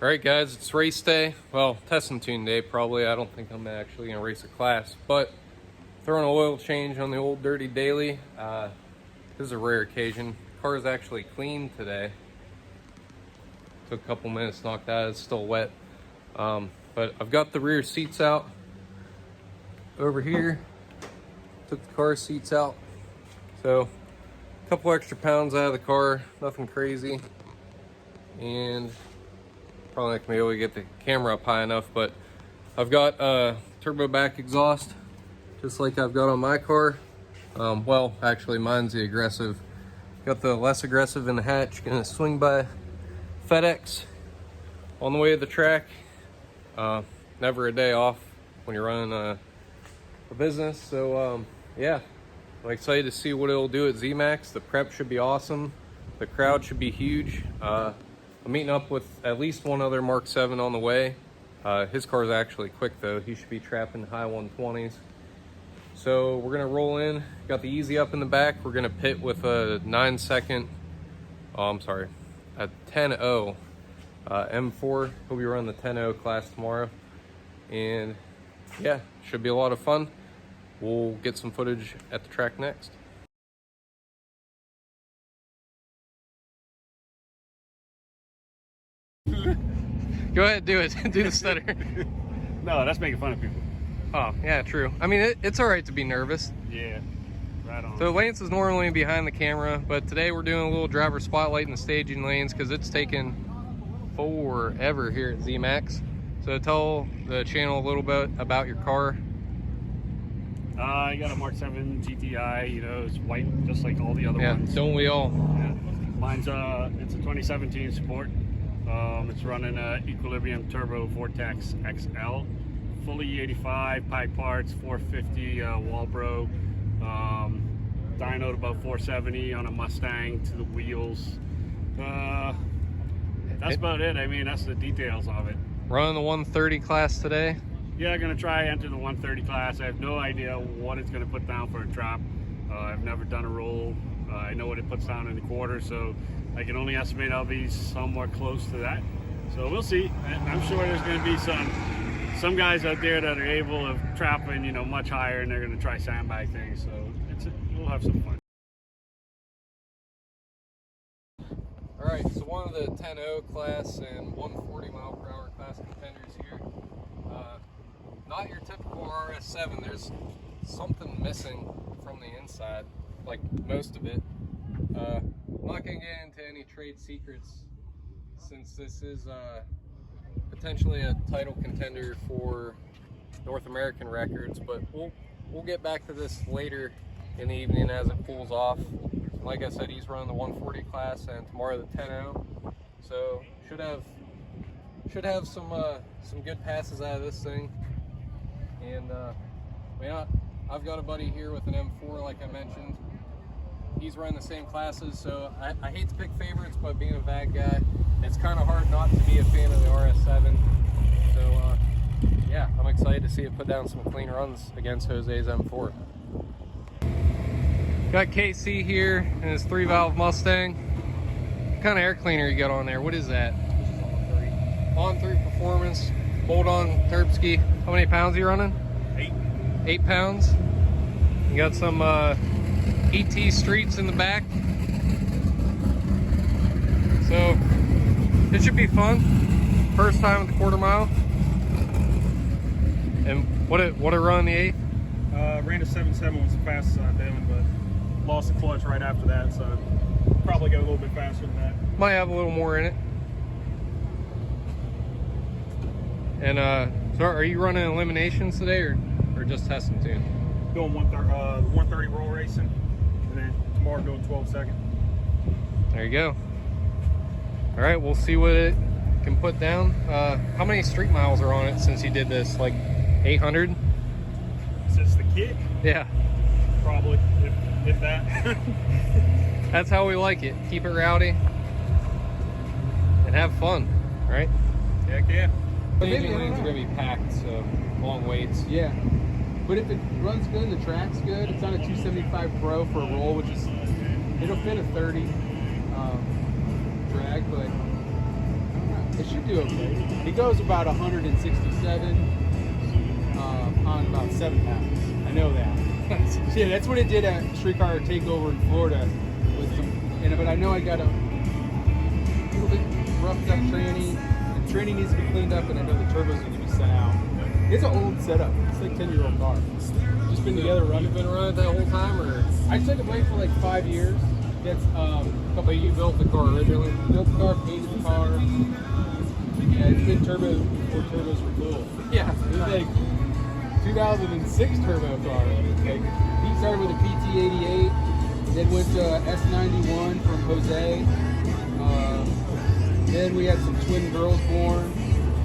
Alright guys, it's race day. Well, test and tune day probably. I don't think I'm actually going to race a class, but throwing an oil change on the old dirty daily. This is a rare occasion. Car is actually clean today. Took a couple minutes to knock that. It's still wet. But I've got the rear seats out over here. Took the car seats out. So a couple extra pounds out of the car, nothing crazy. And probably not gonna be able to get the camera up high enough, but I've got turbo back exhaust, just like I've got on my car. Well, actually mine's the aggressive. Got the less aggressive in the hatch. Gonna swing by FedEx on the way to the track. Never a day off when you're running a business. So yeah, I'm excited to see what it'll do at Zmax. The prep should be awesome. The crowd should be huge. I'm meeting up with at least one other Mark 7 on the way. His car's actually quick though. He should be trapping high 120s. So we're gonna roll in. Got the easy up in the back. We're gonna pit with a 9-second, a 10.0 M4. He'll be running the 10.0 class tomorrow. And yeah, should be a lot of fun. We'll get some footage at the track next. Go ahead, do it. Do the stutter. No, that's making fun of people. Oh, yeah, true. I mean, it's all right to be nervous. Yeah, right on. So Lance is normally behind the camera, but today we're doing a little driver spotlight in the staging lanes because it's taken forever here at Zmax. So tell the channel a little bit about your car. I got a Mark 7 GTI, you know, it's white just like all the other ones. Yeah, don't we all? Yeah. Mine's it's a 2017 Sport. It's running a Equilibrium Turbo Vortex XL, fully 85 pipe parts, 450 Walbro, dynoed about 470 on a Mustang to the wheels. That's about it. I mean, that's the details of it. Running the 130 class today. Yeah, I'm gonna try enter the 130 class. I have no idea what it's gonna put down for a trap. I've never done a roll. I know what it puts down in the quarter, so I can only estimate I'll be somewhere close to that. So we'll see. I'm sure there's gonna be some guys out there that are able of trapping, you know, much higher, and they're gonna try sandbag things. So we'll have some fun. All right, so one of the 10.0 class and 140 mile per hour class contenders here. Not your typical RS7. There's something missing from the inside, like most of it. I'm not gonna get into any trade secrets since this is potentially a title contender for North American records, but we'll get back to this later in the evening as it pulls off. Like I said, he's running the 140 class and tomorrow the 10.0, so should have some good passes out of this thing. And yeah, I've got a buddy here with an M4, like I mentioned. He's running the same classes, so I hate to pick favorites, but being a VAG guy, it's kind of hard not to be a fan of the RS7. So yeah, I'm excited to see it put down some clean runs against Jose's M4. Got KC here in his 3-valve Mustang. What kind of air cleaner you got on there? What is that? This is on 3. On 3 performance, bolt-on Terpsky. How many pounds are you running? 8 pounds. You got some ET Streets in the back. So it should be fun. First time at the quarter mile. And what it run the 8th? Ran a 7.7 was the fastest I've been, but lost the clutch right after that, so probably go a little bit faster than that. Might have a little more in it. And so are you running eliminations today or just test and tune? Doing 130 roll racing, and then tomorrow doing 12 second. There you go. All right, we'll see what it can put down. How many street miles are on it since you did this? Like 800? Since the kick? Yeah. Probably, if that. That's how we like it. Keep it rowdy and have fun, right? Heck yeah. But maybe lanes are gonna be packed, so long waits. Yeah, but if it runs good and the track's good, it's on a 275 Pro for a roll, which is, it'll fit a 30 drag, but it should should do okay. It goes about 167 on about 7 pounds. I know that. So yeah, that's what it did at Streetcar Takeover in Florida. With some, but I know I got a little bit roughed up tranny. The tranny needs to be cleaned up, and I know the turbos need to be sent out. It's an old setup. It's like a 10-year-old car. Just been together running. You've been running it that whole time, or? I took a break for like 5 years. That's But you built the car originally? built the car, painted the car. Yeah, it's been turbo before turbos were cool. Yeah. It was like 2006 turbo car. Like, he started with a PT88, then went to S91 from Jose. Then we had some twin girls born,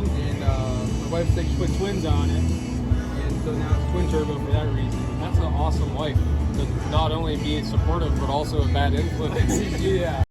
and my wife said she put twins on it, and so now it's twin turbo for that reason. That's an awesome wife. To not only be supportive, but also a bad influence. Yeah.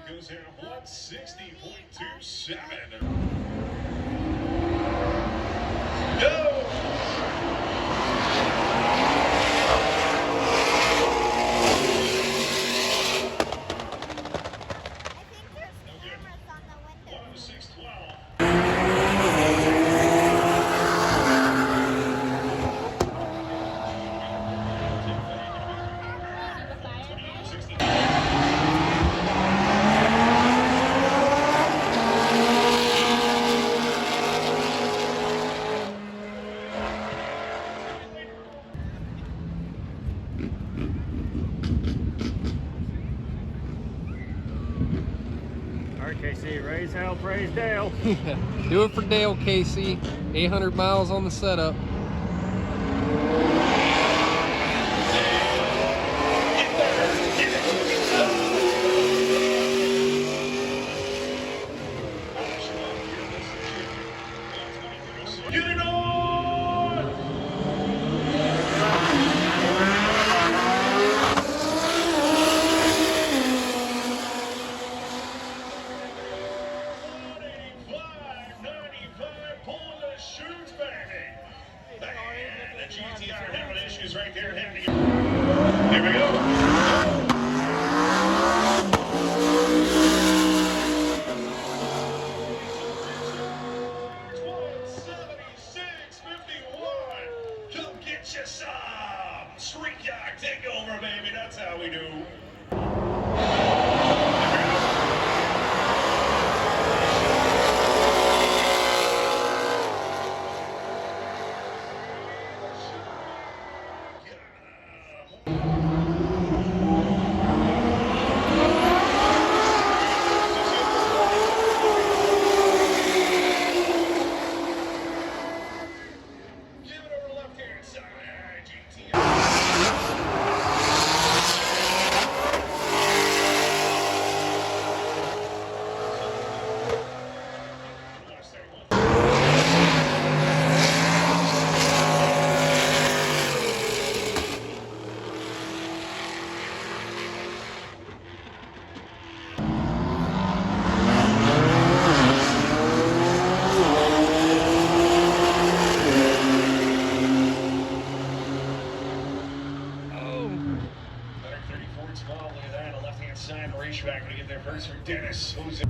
Goes here at 160.27. Go! KC, raise hell, praise Dale. Do it for Dale, Casey. 800 miles on the setup. Get it on! GTR having issues right there. Here we go. 176.51. Come get you some. Streetcar takeover, baby. That's how we do. Dennis. Who's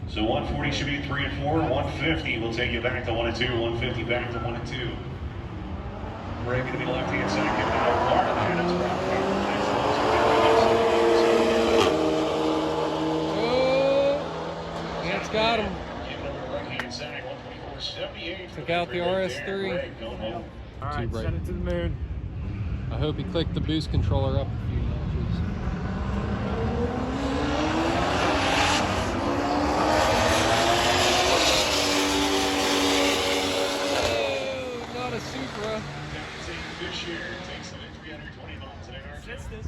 So 140 should be 3 and 4. 150 will take you back to 1 and 2. 150 back to 1 and 2. Brake to be left-hand side. Giving out a bar to that. It's Oh, that's got him. Giving over right-hand side. 124.78. Took out the RS3. All right, bright. send it to the moon. I hope he clicked the boost controller up a few notches. Oh, not a Supra. This year takes the 320 miles an hour. Fits this.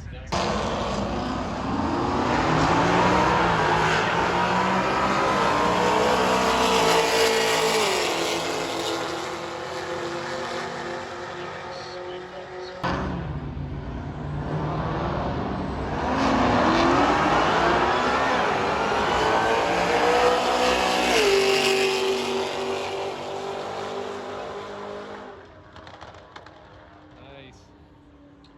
Nice.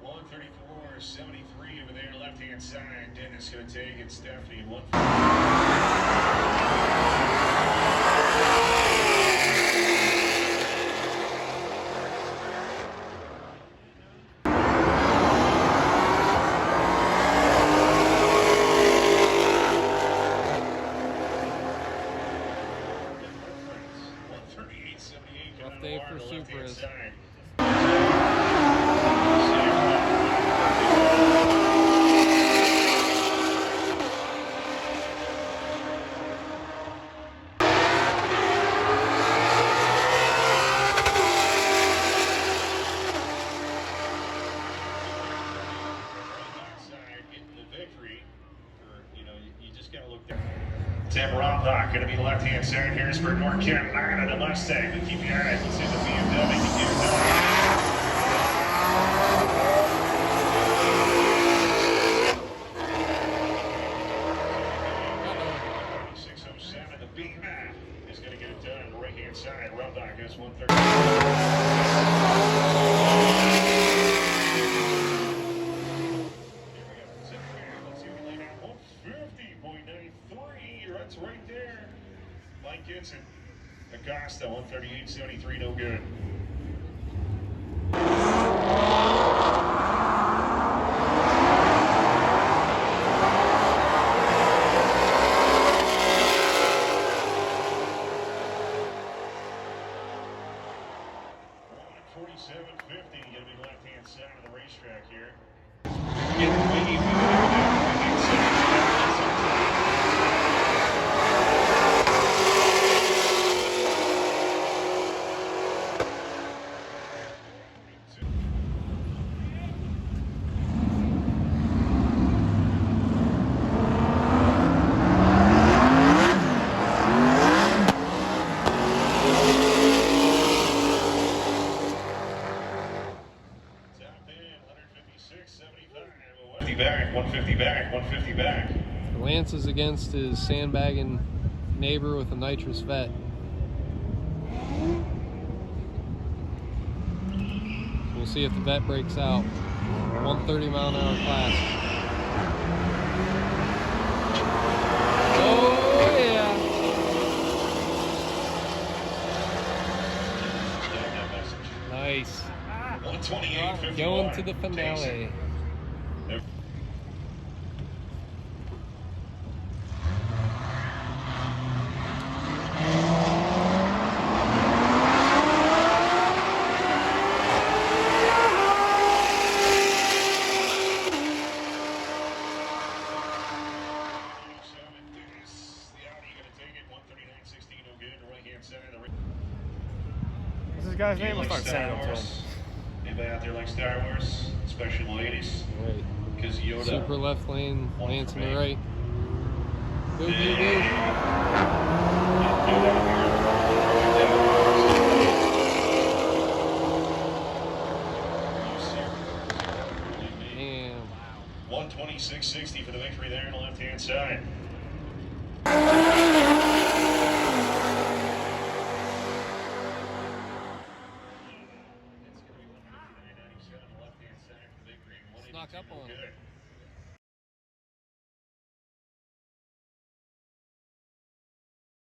134.73 over there, left-hand side. Dennis going to take it. Stephanie, 1. Rough day for Supras. Tim Rombach going to be left-hand side. Harrisburg, North Carolina, the Mustang. But keep your eyes. Let's see the BMW. Can get it done. 607. The B-Man is going to get it done on the right-hand side. Rombach goes 130. Let's see what we laid out. 150.93. That's right there. Mike Gibson. Acosta, 138.73. No good. $47.50. Going to be left-hand side of the racetrack here. Get the wiggy for the right-hand side. Back, 150 back, 150 back. Lance is against his sandbagging neighbor with a nitrous vet. We'll see if the vet breaks out. 130 mile an hour class. Oh yeah. Nice. 128.51. Going to the finale. What's this guy's name? I'll start Star sending it to Wars? him. Anybody out there like Star Wars? Especially the ladies? Right. Because Yoda. Super left lane, Lance in the right. Go, go, go.